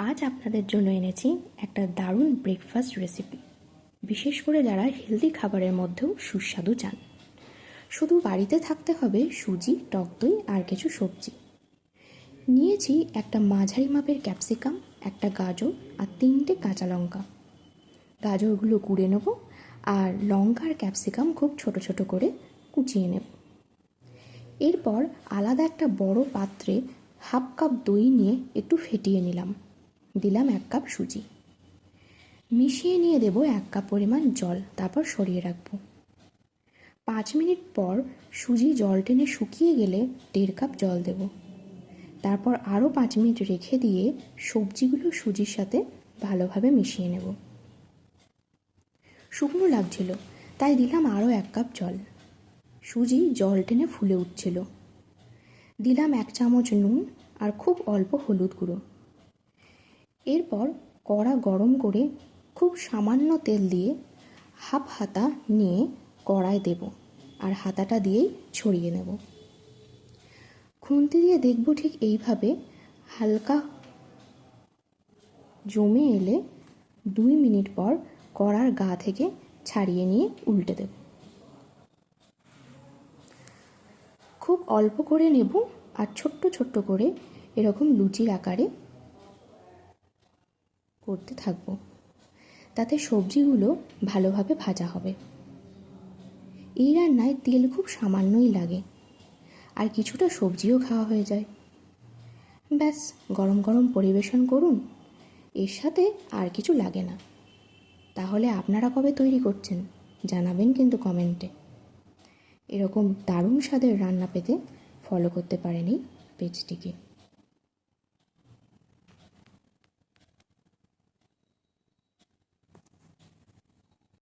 আজ আপনাদের জন্য এনেছি একটা দারুণ ব্রেকফাস্ট রেসিপি, বিশেষ করে যারা হেলদি খাবারের মধ্যেও সুস্বাদু চান। শুধু বাড়িতে থাকতে হবে সুজি, টক দই আর কিছু সবজি। নিয়েছি একটা মাঝারি মাপের ক্যাপসিকাম, একটা গাজর আর 3টে কাঁচা লঙ্কা। গাজরগুলো কুড়ে নেব আর লঙ্কা আর ক্যাপসিকাম খুব ছোট ছোট করে কুচিয়ে নেব। এরপর আলাদা একটা বড় পাত্রে হাফ কাপ দই নিয়ে একটু ফেটিয়ে নিলাম। দিলাম 1 কাপ সুজি, মিশিয়ে নিয়ে দেব 1 কাপ পরিমাণ জল, তারপর সরিয়ে রাখবো। 5 মিনিট পর সুজি জল টেনে শুকিয়ে গেলে 1.5 কাপ জল দেব। তারপর আরও 5 মিনিট রেখে দিয়ে সবজিগুলো সুজির সাথে ভালোভাবে মিশিয়ে নেব। শুকনো লাগছিল তাই দিলাম আরও 1 কাপ জল। সুজি জল টেনে ফুলে উঠছিল। দিলাম 1 চামচ নুন আর খুব অল্প হলুদ গুঁড়ো। এরপর কড়া গরম করে খুব সামান্য তেল দিয়ে হাফ হাতা নিয়ে কড়ায় দেব আর হাতাটা দিয়েই ছড়িয়ে নেব। খুন্তি দিয়ে দেখব ঠিক এইভাবে হালকা জমে এলে 2 মিনিট পর কড়ার গা থেকে ছাড়িয়ে নিয়ে উল্টে দেব। খুব অল্প করে নেব আর ছোট্ট ছোট্ট করে এরকম লুচির আকারে করতে থাকবো, তাতে সবজিগুলো ভালোভাবে ভাজা হবে। এই রান্নায় তেল খুব সামান্যই লাগে আর কিছুটা সবজিও খাওয়া হয়ে যায়। ব্যাস, গরম গরম পরিবেশন করুন, এর সাথে আর কিছু লাগে না। তাহলে আপনারা কবে তৈরি করছেন জানাবেন কিন্তু কমেন্টে। এরকম দারুণ স্বাদের রান্না পেতে ফলো করতে পারেন এই পেজটিকে।